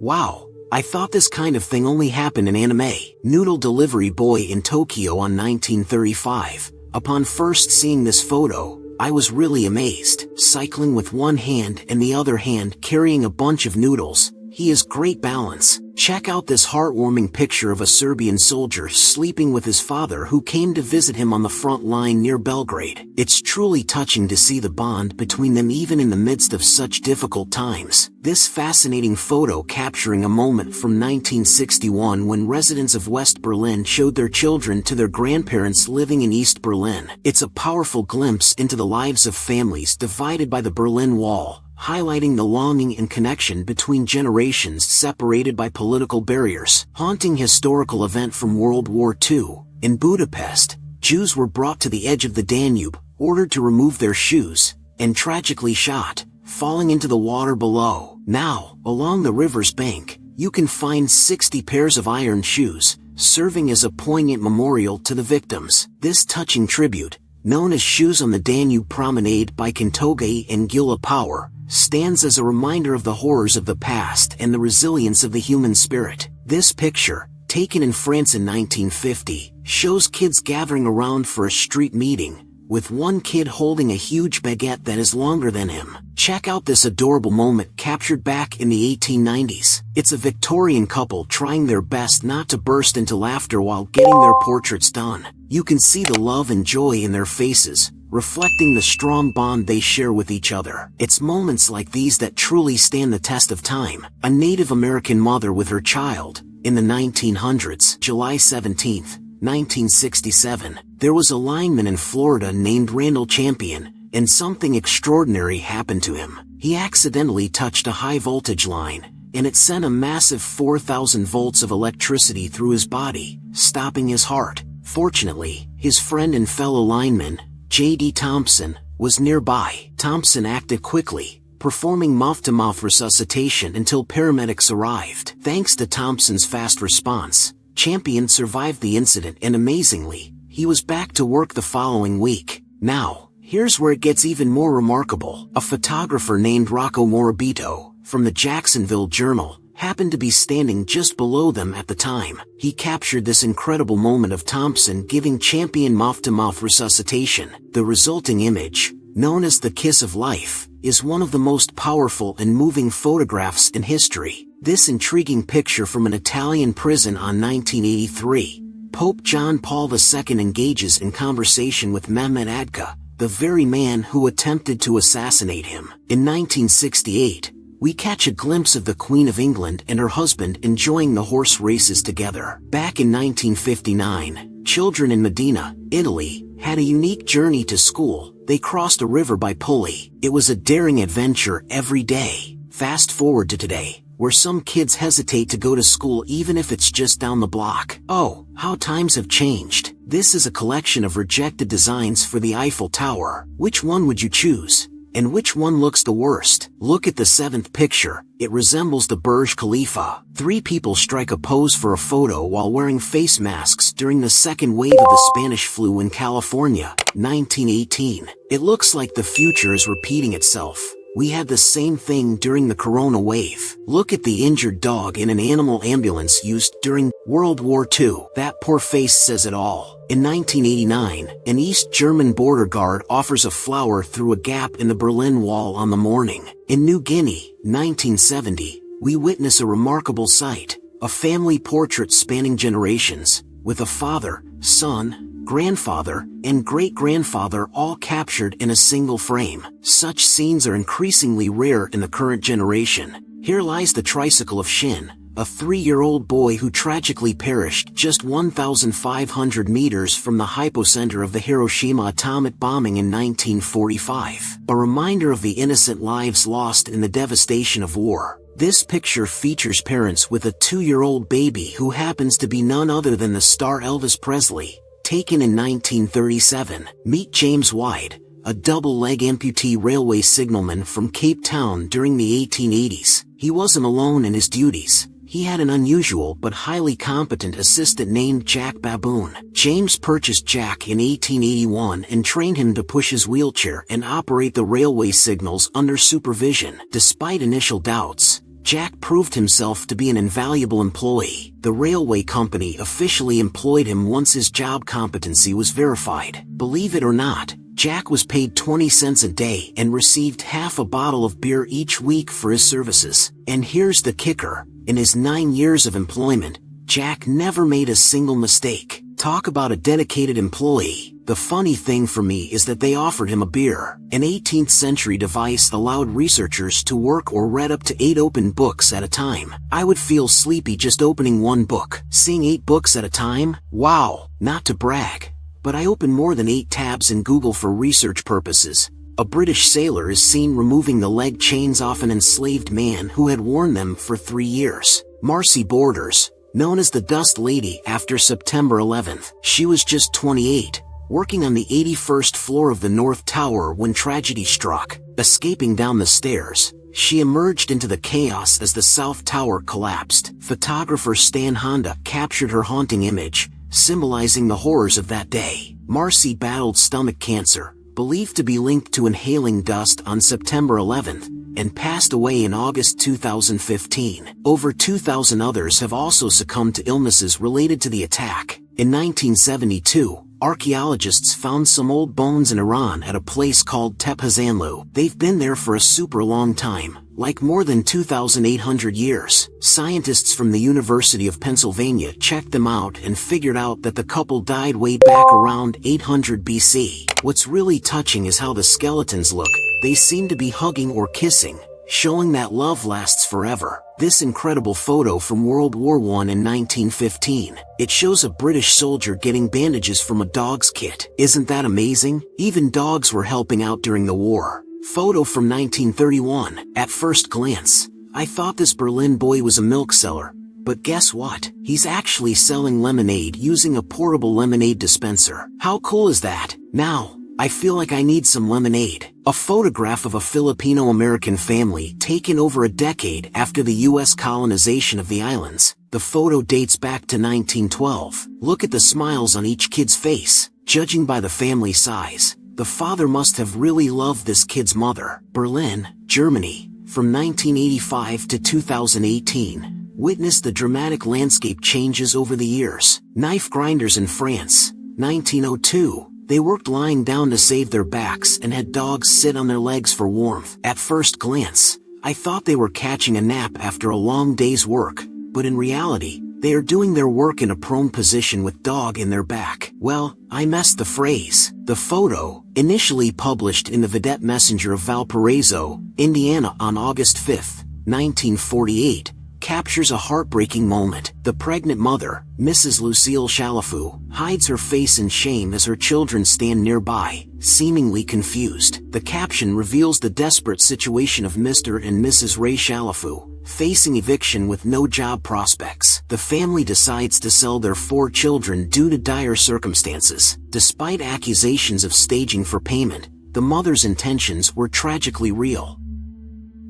Wow, I thought this kind of thing only happened in anime. Noodle Delivery Boy in Tokyo on 1935. Upon first seeing this photo, I was really amazed. Cycling with one hand and the other hand carrying a bunch of noodles, he has great balance. Check out this heartwarming picture of a Serbian soldier sleeping with his father who came to visit him on the front line near Belgrade. It's truly touching to see the bond between them even in the midst of such difficult times. This fascinating photo capturing a moment from 1961 when residents of West Berlin showed their children to their grandparents living in East Berlin. It's a powerful glimpse into the lives of families divided by the Berlin Wall, highlighting the longing and connection between generations separated by political barriers. Haunting historical event from World War II. In Budapest, Jews were brought to the edge of the Danube, ordered to remove their shoes, and tragically shot, falling into the water below. Now, along the river's bank, you can find 60 pairs of iron shoes, serving as a poignant memorial to the victims. This touching tribute, known as Shoes on the Danube Promenade by Kentoge and Gila Power, stands as a reminder of the horrors of the past and the resilience of the human spirit. This picture, taken in France in 1950, shows kids gathering around for a street meeting, with one kid holding a huge baguette that is longer than him. Check out this adorable moment captured back in the 1890s. It's a Victorian couple trying their best not to burst into laughter while getting their portraits done. You can see the love and joy in their faces, reflecting the strong bond they share with each other. It's moments like these that truly stand the test of time. A Native American mother with her child, in the 1900s, July 17, 1967, there was a lineman in Florida named Randall Champion, and something extraordinary happened to him. He accidentally touched a high-voltage line, and it sent a massive 4,000 volts of electricity through his body, stopping his heart. Fortunately, his friend and fellow lineman, J.D. Thompson, was nearby. Thompson acted quickly, performing mouth-to-mouth resuscitation until paramedics arrived. Thanks to Thompson's fast response, Champion survived the incident and amazingly, he was back to work the following week. Now, here's where it gets even more remarkable. A photographer named Rocco Morabito, from the Jacksonville Journal, happened to be standing just below them at the time. He captured this incredible moment of Thompson giving Champion mouth-to-mouth resuscitation. The resulting image, known as the Kiss of Life, is one of the most powerful and moving photographs in history. This intriguing picture from an Italian prison on 1983, Pope John Paul II engages in conversation with Mehmet Agca, the very man who attempted to assassinate him. In 1968, we catch a glimpse of the Queen of England and her husband enjoying the horse races together. Back in 1959, children in Modena, Italy, had a unique journey to school. They crossed a river by pulley. It was a daring adventure every day. Fast forward to today, where some kids hesitate to go to school even if it's just down the block. Oh, how times have changed. This is a collection of rejected designs for the Eiffel Tower. Which one would you choose? And which one looks the worst? Look at the seventh picture. It resembles the Burj Khalifa. 3 people strike a pose for a photo while wearing face masks during the second wave of the Spanish flu in California, 1918. It looks like the future is repeating itself. We had the same thing during the Corona wave. Look at the injured dog in an animal ambulance used during World War II. That poor face says it all. In 1989, an East German border guard offers a flower through a gap in the Berlin Wall on the morning. In New Guinea, 1970, we witness a remarkable sight, a family portrait spanning generations, with a father, son, grandfather, and great-grandfather all captured in a single frame. Such scenes are increasingly rare in the current generation. Here lies the tricycle of Shin, a 3-year-old boy who tragically perished just 1,500 meters from the hypocenter of the Hiroshima atomic bombing in 1945. A reminder of the innocent lives lost in the devastation of war. This picture features parents with a 2-year-old baby who happens to be none other than the star Elvis Presley, taken in 1937. Meet James White, a double-leg amputee railway signalman from Cape Town during the 1880s. He wasn't alone in his duties. He had an unusual but highly competent assistant named Jack Baboon. James purchased Jack in 1881 and trained him to push his wheelchair and operate the railway signals under supervision. Despite initial doubts, Jack proved himself to be an invaluable employee. The railway company officially employed him once his job competency was verified. Believe it or not, Jack was paid 20 cents a day and received half a bottle of beer each week for his services. And here's the kicker. In his 9 years of employment, Jack never made a single mistake. Talk about a dedicated employee. The funny thing for me is that they offered him a beer. An 18th century device allowed researchers to work or read up to 8 open books at a time. I would feel sleepy just opening one book. Seeing 8 books at a time? Wow, not to brag, but I open more than 8 tabs in Google for research purposes. A British sailor is seen removing the leg chains off an enslaved man who had worn them for 3 years. Marcy Borders, known as the Dust Lady after September 11th. She was just 28, working on the 81st floor of the North Tower when tragedy struck. Escaping down the stairs, she emerged into the chaos as the South Tower collapsed. Photographer Stan Honda captured her haunting image, symbolizing the horrors of that day. Marcy battled stomach cancer, believed to be linked to inhaling dust on September 11th, and passed away in August 2015. Over 2,000 others have also succumbed to illnesses related to the attack. In 1972, archaeologists found some old bones in Iran at a place called Tepe-Zanlu. They've been there for a super long time, like more than 2,800 years. Scientists from the University of Pennsylvania checked them out and figured out that the couple died way back around 800 BC. What's really touching is how the skeletons look. They seem to be hugging or kissing, showing that love lasts forever. This incredible photo from World War I in 1915. It shows a British soldier getting bandages from a dog's kit. Isn't that amazing? Even dogs were helping out during the war. Photo from 1931. At first glance, I thought this Berlin boy was a milk seller. But guess what? He's actually selling lemonade using a portable lemonade dispenser. How cool is that? Now, I feel like I need some lemonade. A photograph of a Filipino-American family taken over a decade after the U.S. colonization of the islands. The photo dates back to 1912. Look at the smiles on each kid's face. Judging by the family size, the father must have really loved this kid's mother. Berlin, Germany, from 1985 to 2018. Witness the dramatic landscape changes over the years. Knife grinders in France, 1902. They worked lying down to save their backs and had dogs sit on their legs for warmth. At first glance, I thought they were catching a nap after a long day's work, but in reality, they are doing their work in a prone position with dog in their back. Well, I messed the phrase. The photo, initially published in the Vedette Messenger of Valparaiso, Indiana on August 5, 1948, captures a heartbreaking moment. The pregnant mother, Mrs. Lucille Chalafu, hides her face in shame as her children stand nearby, seemingly confused. The caption reveals the desperate situation of Mr. and Mrs. Ray Chalafu, facing eviction with no job prospects. The family decides to sell their 4 children due to dire circumstances. Despite accusations of staging for payment, the mother's intentions were tragically real.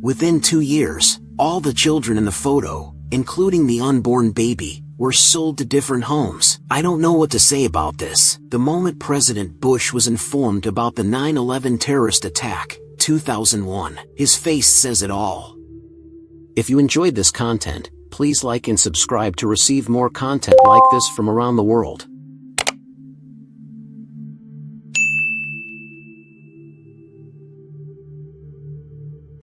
Within 2 years, all the children in the photo, including the unborn baby, were sold to different homes. I don't know what to say about this. The moment President Bush was informed about the 9/11 terrorist attack, 2001, his face says it all. If you enjoyed this content, please like and subscribe to receive more content like this from around the world.